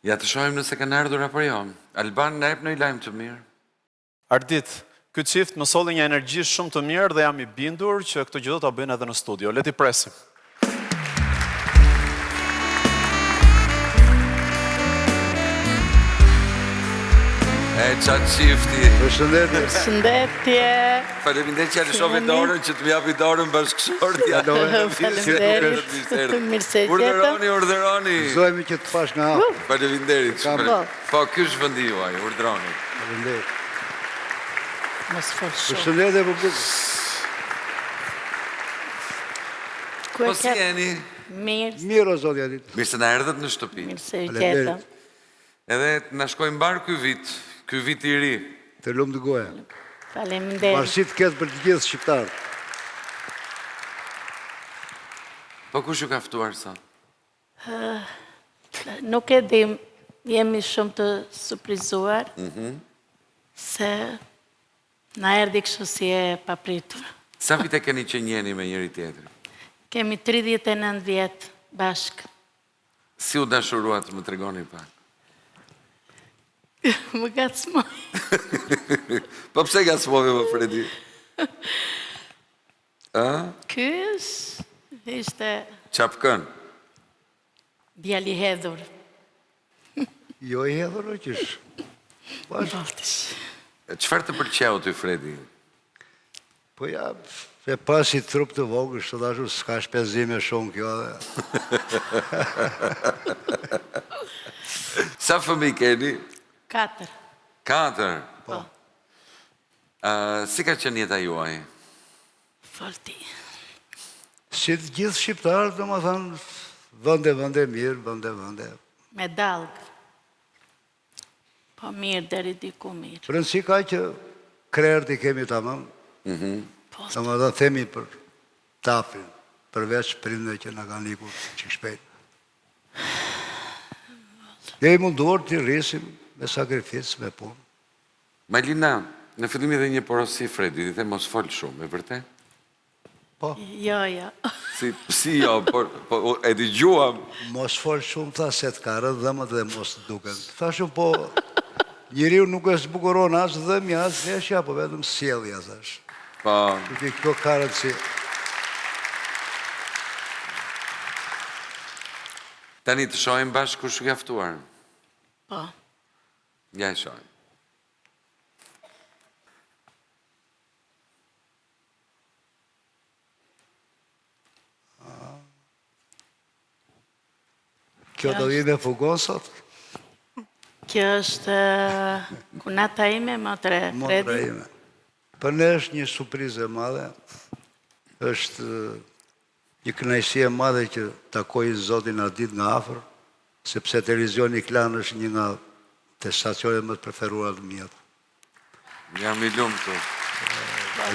Ja të shohim nëse kanë ardhur apo jo. Alban na jep në lajm të mirë. Ardit, ky çift më solli një energji shumë të mirë dhe jam i bindur që këtë gjë do ta bëjnë edhe në studio. Le t'i presim. E qatë qifti. Përshëndetje. Shëndetje. Faleminderit që lëshove dorën që të më japi dorën bashkëshortja. Faleminderit. Mirë se Urdhëroni, urdhëroni. Gëzojmë që të pash nga hapë. Faleminderit. Po, ky është vendi juaj, urdhëroni. Faleminderit. Mos fol shumë. Përshëndetje publik. Po si jeni? Mirë. Mirë o zotja ditë. Mirë se na erdhët në shtëpi. Mirë se u gjeta. Edhe na shkoi mbar ky vit i ri. Të lumë të goja. Faleminderit. Marësit këtë për të gjithë shqiptarë. Po kush ju ka ftuar sa? Nuk e dim, jemi shumë të surprizuar, se na erdhi kështu si e papritur. Sa vite keni që njeni me njëri tjetrin? Kemi 39 vjetë bashkë. Si u dashuruat, më tregoni pak. Më gacmoj. Po pse gacmove më Fredi? Ky ishte Çapkën. djali hedhur. Jo i hedhur o qësh. Baltish. Çfarë të pëlqeu ty Fredi? Po ja, e pasi trup të vogël, shtë dashu s'ka shpenzime shumë kjo dhe. Sa fëmijë keni? 4. 4. Po. Si ka qenë jeta juaj? Folti. Si të gjithë shqiptarë, do më thanë, vënde mirë, vënde. Me dalgë. Po mirë, deri diku mirë. Rëndësi ka që krerët i kemi tamam, Po, do më dhe themi për tapin, përveç prindve që në kanë ikur që shpejt. Jemi munduar të rrisim me sakrificë, me punë. Majlina, në fillim edhe një porosi Fredi, dhe mos fol shumë, e vërtet? Po, jo. Si jo, po e dëgjuam. mos fol shumë, tha se të ka rëdhëmët dhe mos të duken. Thashëm po, njeriu nuk e zbukuron as dhëmja, as veshja, po vetëm sjellja, thash. Po, Që kjo ka rëndësi. tani të shohim bashkë kush ka ftuar. Po. Ja e shohim. Kjo do vi me fugon sot? Kjo është kunata ime, motre Motra Fredi. ime. Për ne është një surprizë e madhe, është një kënaqësi e madhe që takoj zotin Ardit nga afër, sepse televizioni Klan është një nga të stacionet më të preferuara të mia. Jam i lumtur.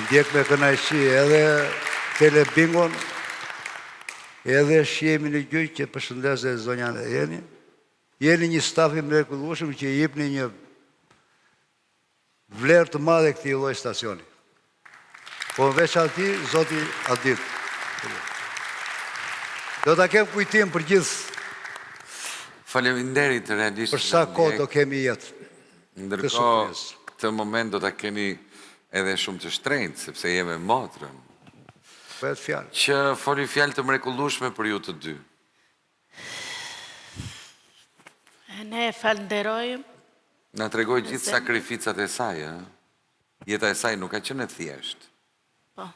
Ndjek me kënaqësi edhe Telebingon, edhe shihemi në gjyq që përshëndes dhe zonjan e jeni. Jeni një staf i mrekullueshëm që i jepni një vlerë të madhe këtij lloji stacioni. Po veç ati, zoti Adit. Do ta kem kujtim për gjithë, Faleminderit realisht. për sa kohë do kemi jetë. Ndërkohë, këtë moment do ta keni edhe shumë të shtrenjtë, sepse jemi motrën. Bëhet fjalë. Që foli fjalë të mrekullueshme për ju të dy. Ne e falenderojmë. Na tregoi gjithë sakrificat e saj, Jeta e saj nuk ka qenë e thjeshtë. Po.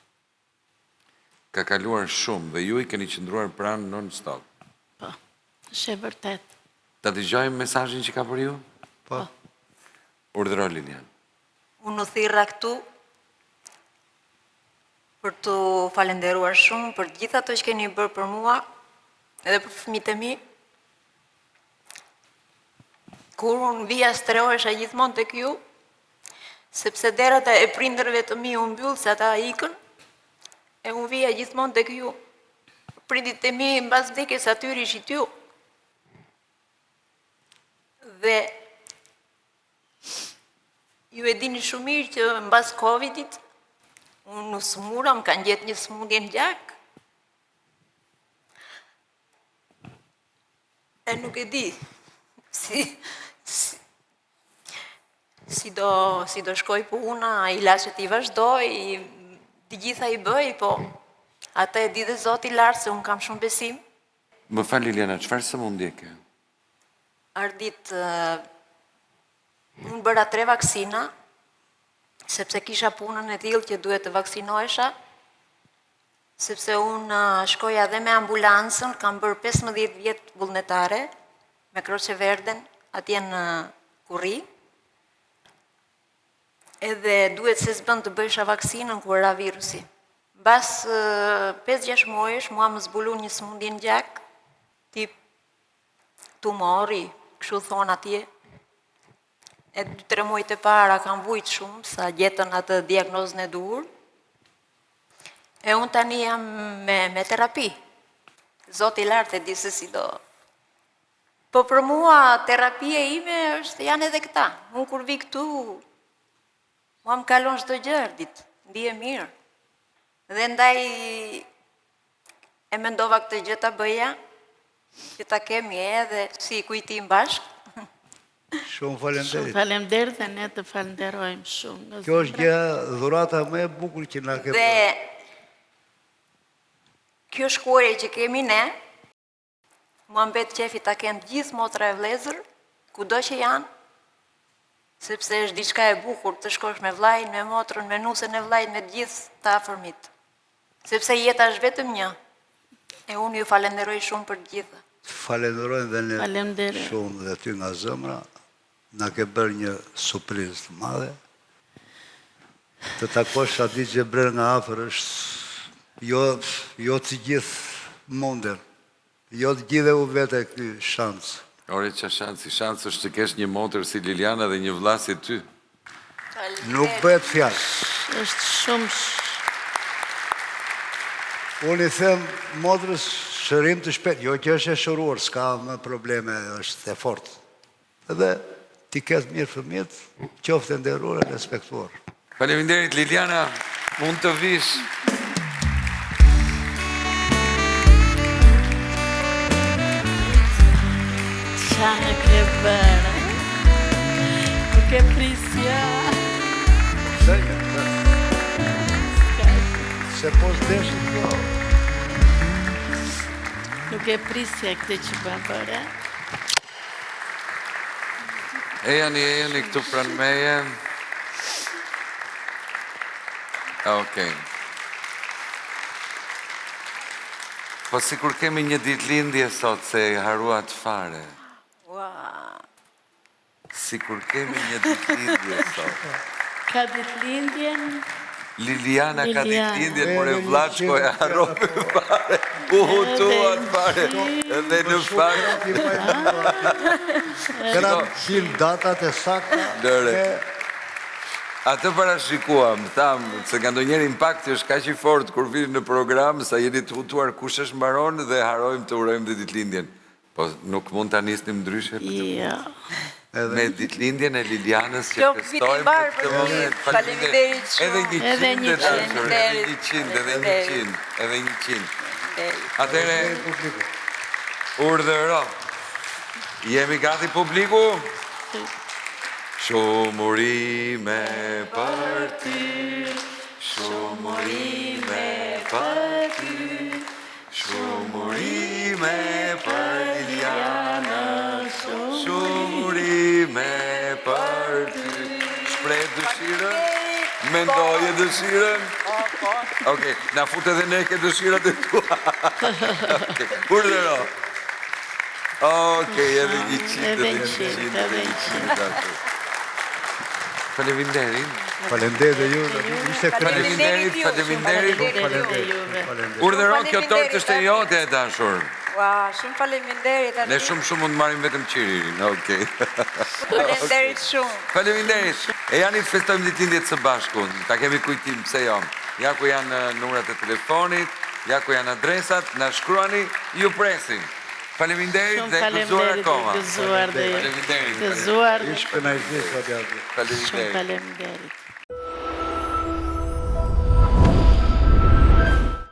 Ka kaluar shumë dhe ju i keni qëndruar pranë non-stop. Po. Është e vërtet. Ta dëgjojmë mesazhin që ka për ju? Po. Urdhëro Lilian. Unë u thirra këtu për të falenderuar shumë për gjithë ato që keni bërë për mua, edhe për fëmijët e mi. Kur unë vija strehohesha gjithmonë tek ju, sepse derat e prindërve të mi u mbyll se ata ikën, e unë vija gjithmonë tek ju. Prindit e mi mbas vdekjes atyri ishit ju. Dhe ju e dini shumë mirë që mbas Covidit, unë në smura, më kanë gjetë një smundje në gjak. E nuk e di si do shkoj puna, ilaçet i vazhdoj, të gjitha i bëj, po atë e di dhe Zoti lartë se unë kam shumë besim. Më fal Liliana, çfarë sëmundje ke? Ardit, unë bëra 3 vaksina, sepse kisha punën e tillë që duhet të vaksinohesha, sepse unë shkoja dhe me ambulancën, kam bërë 15 vjetë vullnetare, me Croce Verden, atje në Kurri, edhe duhet se s'bën të bëjsha vaksinën kur ra virusi. Bas 5-6 muajsh, mua më zbulu një sëmundje në gjak, tip tumori, kështu thonë atje. E 2-3 muajt e para kam vujt shumë, sa gjetën atë diagnozën e dur. E unë tani jam me terapi. Zoti i lartë e di se si do. Po për mua terapia ime janë edhe këta. Unë kur vi këtu, mua më kalon çdo gjë ardit, ndije mirë. Dhe ndaj e mendova këtë gjë ta bëja, që ta kemi edhe si kujtim bashkë. Shumë falenderit. Faleminderit dhe ne të falenderojmë shumë. Kjo është gjë dhurata më e bukur që na ke bërë. Dhe kjo shkuarje që kemi ne, mua mbet qefi ta kenë gjithë motra e vlezër, kudo që janë, sepse është diçka e bukur të shkosh me vllajin, me motrën, me nusën e vllajit, me gjithë të afërmit. Sepse jeta është vetëm një. E unë ju falenderoj shumë për të gjitha. Falenderojmë dhe ne Faleminderit. shumë dhe ty nga zëmra. Na ke bërë një surprizë të madhe. Të takosh aty që bërë nga afër është jo të gjithë munden. Jo të gjithë u vete ky shans. Ore që shans është që kesh një motër si Liliana dhe një vlla si ty. Nuk bëhet fjalë. Është shumë Unë i them motrës shërim të shpejt, jo që është e shëruar, s'ka më probleme, është e fortë. Edhe ti ketë mirë fëmijët, qoftë e nderuar e respektuar. Faleminderit Liliana, mund të vish. qa në ke bërë. Nuk e prisja. Se po s'deshit kjo. Nuk e prisja këtë që bërë. Ejani këtu pranë meje. Okej. Po si kur kemi një ditëlindje sot se e haruat fare. Si kur kemi një ditëlindje sot. Ka ditëlindjen? Liliana ka ditëlindjen, por e Vlaçko e harropi fare. U hutuat fare. Edhe në fakt. Këra qim datat e sakta. Lëre. Atë parashikuam, thamë, se nga ndonjëherë impakti është kaq i fortë kur vini në program, sa jeni të hutuar kush është mbaron dhe harojmë të urojmë dhe ditëlindjen. Po nuk mund ta nisnim ndryshe për Jo. me ditëlindjen e Lilianës që festojmë barë këtë për moment. mirë, faleminderit shumë. Edhe 100, Faleminderit. edhe 100. Atëre, urdhëro. Jemi gati publiku? Shumë urime për ty, shumë urime për ty, shumë urime për Liliana, shumë urime për ty. Shpreh dëshirën, mendoje dëshirën. Okej, na fut edhe ne ke dëshirat e tua. Urdhëro. Okej, edhe 100, Edhe 100. Faleminderit. Falenderit dhe ju. Ishte Faleminderit. Urdhëro, kjo tortë është e jote e dashur. Ua, shumë faleminderit. Ne shumë mund marrim vetëm qiririn. Okej. Faleminderit shumë. Faleminderit. E janë të festojmë ditëlindjet së bashku. Ta kemi kujtim pse jo. Ja ku janë numrat e telefonit, ja ku janë adresat, na shkruani, ju presim. Faleminderit dhe gëzuar akoma. Gëzuar dhe Faleminderit. gëzuar. Ishte kënaqësi sot ja. Shumë faleminderit.